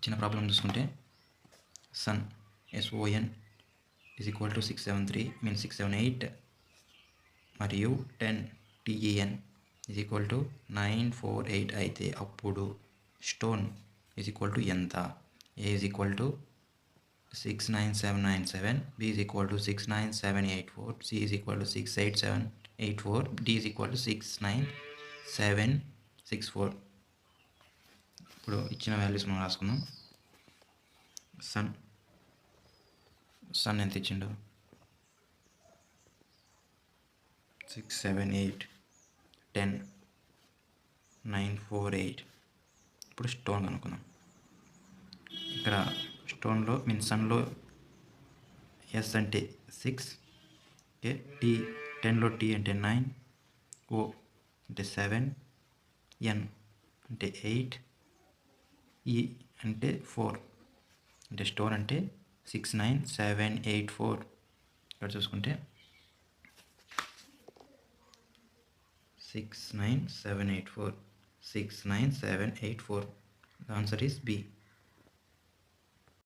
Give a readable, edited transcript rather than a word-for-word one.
చిన్న ప్రాబ్లం చూసుకుంటే son SON is equal to 673 means 678 మరియు 10 TEN ఈజ్ ఈక్వల్ టు 948 అయితే అప్పుడు స్టోన్ ఈజ్ ఈక్వల్ టు ఎంత? A is equal to 69797, B is equal to 69784, C is equal to 68784, D is equal to 69764. ఇప్పుడు ఇచ్చిన values మనం రాసుకుందాం. Sun ఎంత ఇచ్చిండు? 678, 10, 948. ఇప్పుడు స్టోన్ కనుక్కుందాం. ఇక్కడ స్టోన్లో సన్లో ఎస్ అంటే 6, ఓకే, టీ 10లో టీ అంటే 9, ఓ అంటే 7, ఎన్ అంటే 8, ఈ అంటే 4. అంటే స్టోన్ అంటే 69784. ఇక్కడ చూసుకుంటే 69784. The answer is B.